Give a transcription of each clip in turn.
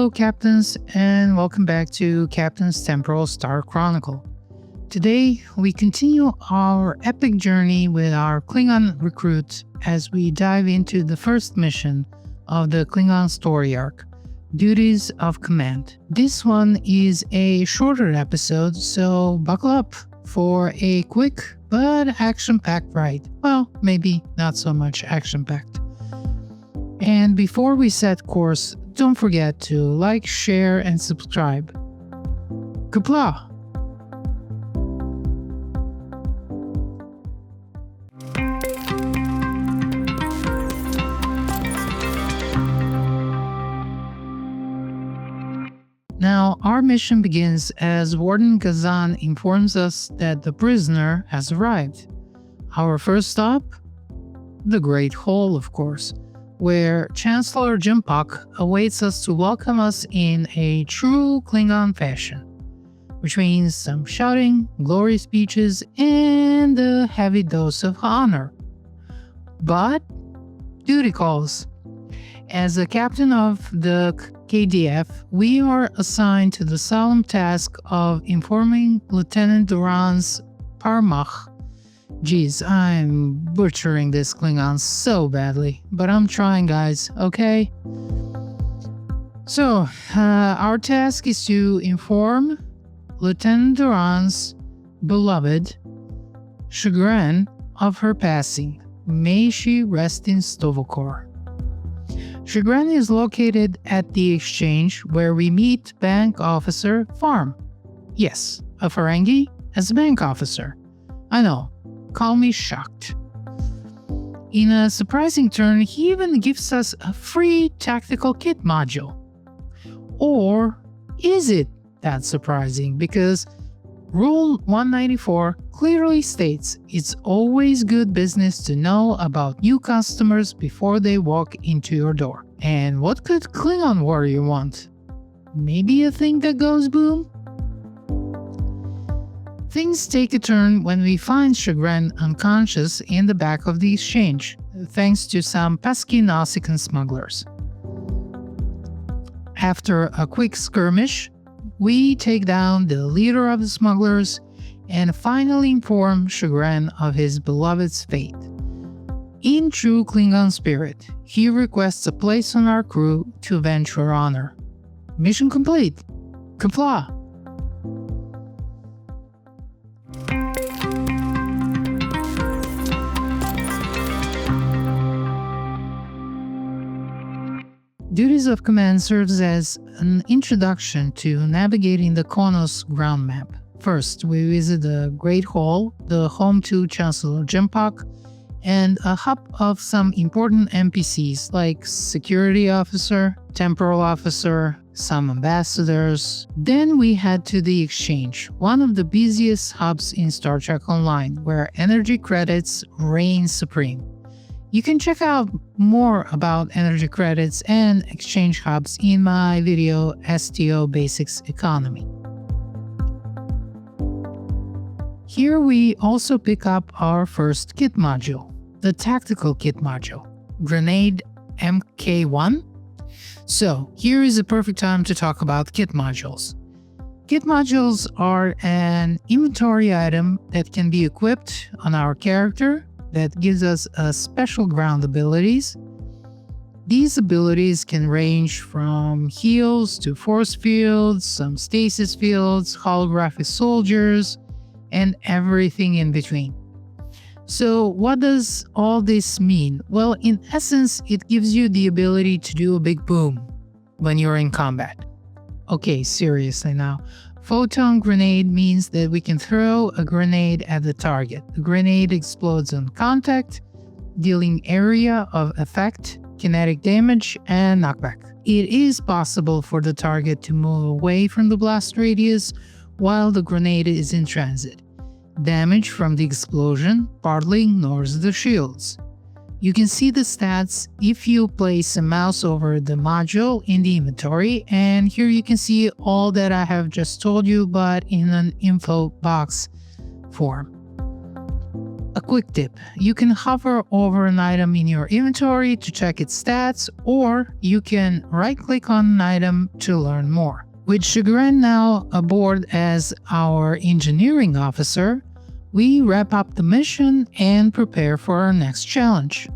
Hello, Captains, and welcome back to Captain's Temporal Star Chronicle. Today, we continue our epic journey with our Klingon recruit as we dive into the first mission of the Klingon story arc, Duties of Command. This one is a shorter episode, so buckle up for a quick but action-packed ride. Well, maybe not so much action-packed. And before we set course, don't forget to like, share, and subscribe. Qapla'! Now, our mission begins as Warden Gazan informs us that the prisoner has arrived. Our first stop? The Great Hall, of course, where Chancellor J'mpok awaits us to welcome us in a true Klingon fashion, which means some shouting, glory speeches, and a heavy dose of honor. But duty calls. As a captain of the KDF, we are assigned to the solemn task of informing Lieutenant Duran's Parmach. Geez, I'm butchering this Klingon so badly, but I'm trying, guys, okay? So, our task is to inform Lieutenant Duran's beloved chagrin of her passing. May she rest in Stovokor. Chagrin is located at the exchange where we meet Bank Officer Farm. Yes, a Ferengi as a bank officer. I know. Call me shocked. In a surprising turn, he even gives us a free tactical kit module. Or is it that surprising? Because Rule 194 clearly states it's always good business to know about new customers before they walk into your door. And what could Klingon warrior want? Maybe a thing that goes boom? Things take a turn when we find Chagrin unconscious in the back of the exchange, thanks to some pesky Nausicaan smugglers. After a quick skirmish, we take down the leader of the smugglers and finally inform Chagrin of his beloved's fate. In true Klingon spirit, he requests a place on our crew to avenge her honor. Mission complete. Qapla'! Duties of Command serves as an introduction to navigating the Qo'noS ground map. First, we visit the Great Hall, the home to Chancellor J'mpok, and a hub of some important NPCs like Security Officer, Temporal Officer, some ambassadors. Then we head to the Exchange, one of the busiest hubs in Star Trek Online, where energy credits reign supreme. You can check out more about energy credits and exchange hubs in my video STO Basics Economy. Here we also pick up our first kit module, the Tactical Kit module, Grenade MK1. So here is a perfect time to talk about kit modules. Kit modules are an inventory item that can be equipped on our character that gives us special ground abilities. These abilities can range from heals to force fields, some stasis fields, holographic soldiers, and everything in between. So what does all this mean? Well, in essence, it gives you the ability to do a big boom when you're in combat. Okay, seriously now. Photon grenade means that we can throw a grenade at the target. The grenade explodes on contact, dealing area of effect, kinetic damage, and knockback. It is possible for the target to move away from the blast radius while the grenade is in transit. Damage from the explosion partly ignores the shields. You can see the stats if you place a mouse over the module in the inventory, and here you can see all that I have just told you, but in an info box form. A Quick tip, you can hover over an item in your inventory to check its stats, or you can right-click on an item to learn more. With Chagrin now aboard as our engineering officer, we wrap up the mission and prepare for our next challenge.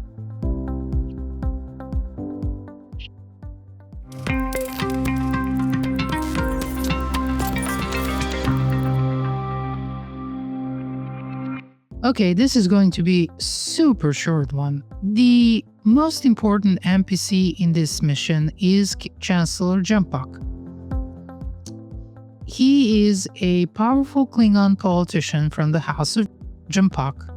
Okay, this is going to be super short one. The most important NPC in this mission is Chancellor J'mpok. He is a powerful Klingon politician from the House of J'mpok.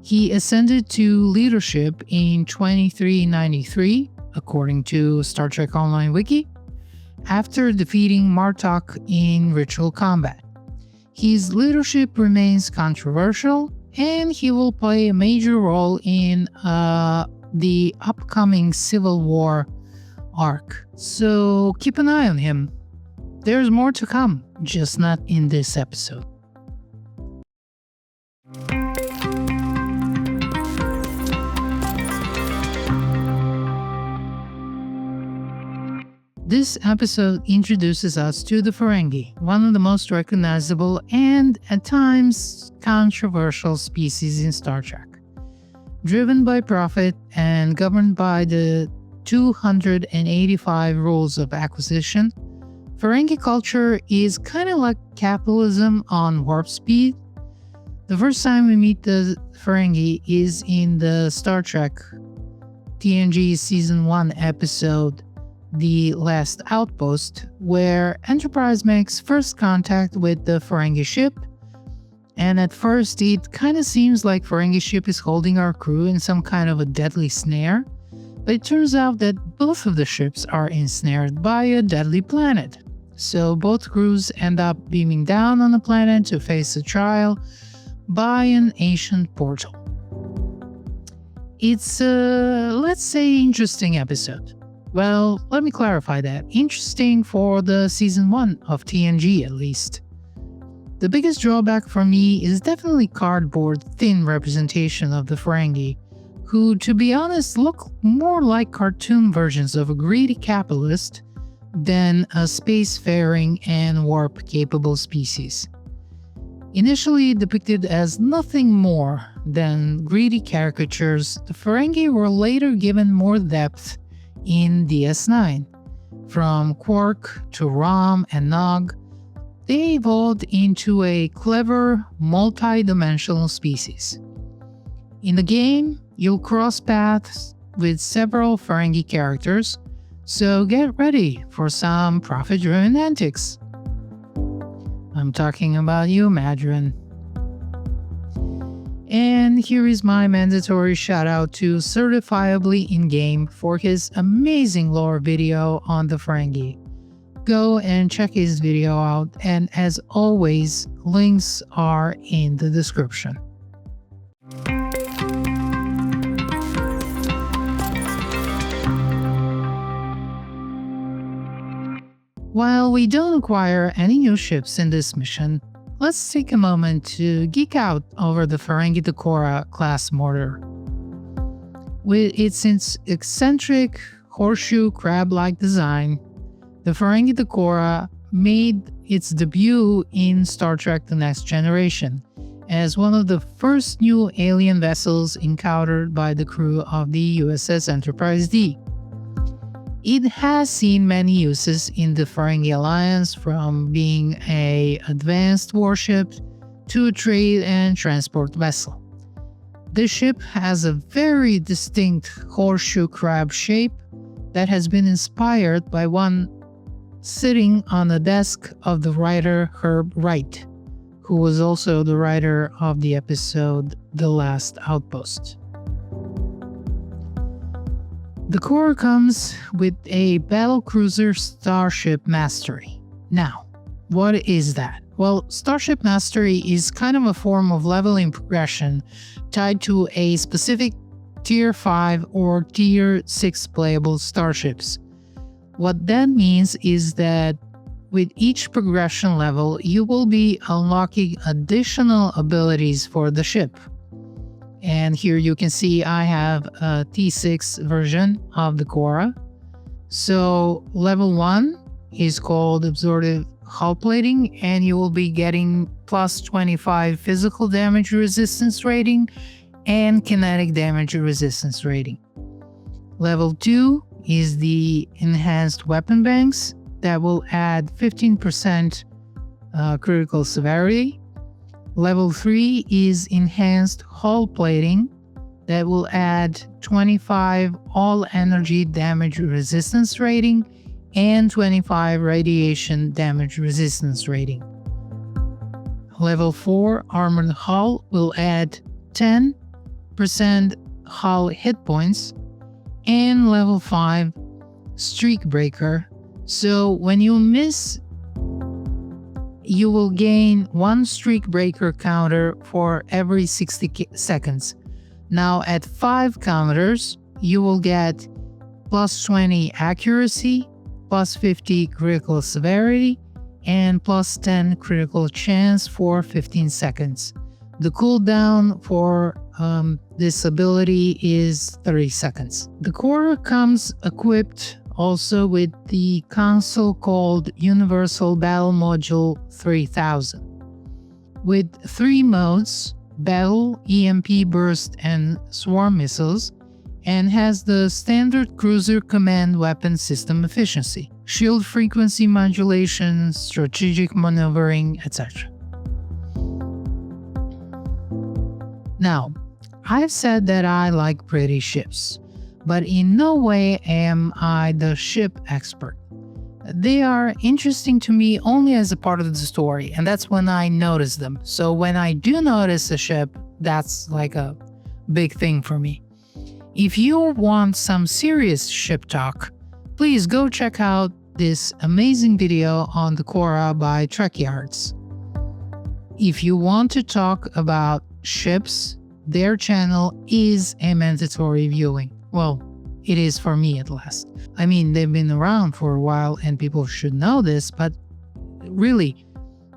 He ascended to leadership in 2393, according to Star Trek Online Wiki, after defeating Martok in ritual combat. His leadership remains controversial, and he will play a major role in the upcoming Civil War arc. So keep an eye on him. There's more to come, just not in this episode. This episode introduces us to the Ferengi, one of the most recognizable and, at times, controversial species in Star Trek. Driven by profit and governed by the 285 rules of acquisition, Ferengi culture is kind of like capitalism on warp speed. The first time we meet the Ferengi is in the Star Trek TNG Season 1 episode The Last Outpost, where Enterprise makes first contact with the Ferengi ship, and at first it kind of seems like Ferengi ship is holding our crew in some kind of a deadly snare, but it turns out that both of the ships are ensnared by a deadly planet. So both crews end up beaming down on the planet to face a trial by an ancient portal. It's let's say interesting episode. Well, let me clarify that. Interesting for the Season 1 of TNG at least. The biggest drawback for me is definitely cardboard thin representation of the Ferengi, who, to be honest, look more like cartoon versions of a greedy capitalist than a spacefaring and warp-capable species. Initially depicted as nothing more than greedy caricatures, the Ferengi were later given more depth in DS9. From Quark to Rom and Nog, they evolved into a clever, multi-dimensional species. In the game, you'll cross paths with several Ferengi characters, so get ready for some profit-driven antics. I'm talking about you, Madron. And here is my mandatory shout out to Certifiably In-Game for his amazing lore video on the Ferengi. Go and check his video out, and as always, links are in the description. While we don't acquire any new ships in this mission, let's take a moment to geek out over the Ferengi Decora class mortar. With its eccentric, horseshoe crab-like design, the Ferengi Decora made its debut in Star Trek The Next Generation as one of the first new alien vessels encountered by the crew of the USS Enterprise D. It has seen many uses in the Ferengi Alliance, from being an advanced warship to a trade and transport vessel. This ship has a very distinct horseshoe crab shape that has been inspired by one sitting on the desk of the writer Herb Wright, who was also the writer of the episode The Last Outpost. The core comes with a battlecruiser Starship Mastery. Now, what is that? Well, Starship Mastery is kind of a form of leveling progression tied to a specific Tier 5 or Tier 6 playable starships. What that means is that with each progression level, you will be unlocking additional abilities for the ship. And here you can see I have a T6 version of the Quora. So level 1 is called absorptive hull plating, and you will be getting plus 25 physical damage resistance rating and kinetic damage resistance rating. Level 2 is the enhanced weapon banks that will add 15% critical severity. Level 3 is enhanced hull plating that will add 25 all energy damage resistance rating and 25 radiation damage resistance rating. Level 4 armored hull will add 10% hull hit points, and level 5 streak breaker. So when you miss, you will gain 1 streak breaker counter for every 60 seconds. Now at 5 counters, you will get plus 20 accuracy, plus 50 critical severity, and plus 10 critical chance for 15 seconds. The cooldown for this ability is 30 seconds. The Quora comes equipped also with the console called Universal Battle Module 3000. With 3 modes, Battle, EMP Burst, and Swarm missiles, and has the standard cruiser command weapon system efficiency, shield frequency modulation, strategic maneuvering, etc. Now, I've said that I like pretty ships, but in no way am I the ship expert. They are interesting to me only as a part of the story, and that's when I notice them. So when I do notice a ship, that's like a big thing for me. If you want some serious ship talk, please go check out this amazing video on the Quora by Trekyards. If you want to talk about ships, their channel is a mandatory viewing. Well, it is for me at last. I mean, they've been around for a while and people should know this, but really,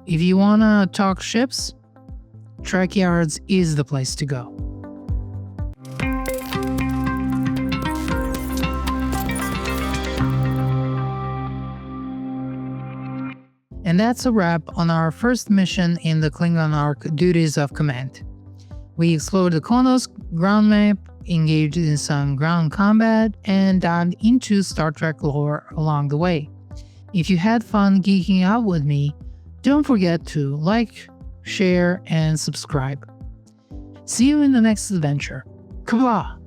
if you want to talk ships, Trekyards is the place to go. And that's a wrap on our first mission in the Klingon arc, Duties of Command. We explored the Qo'noS ground map, engaged in some ground combat, and dived into Star Trek lore along the way. If you had fun geeking out with me, don't forget to like, share, and subscribe. See you in the next adventure. Kabla!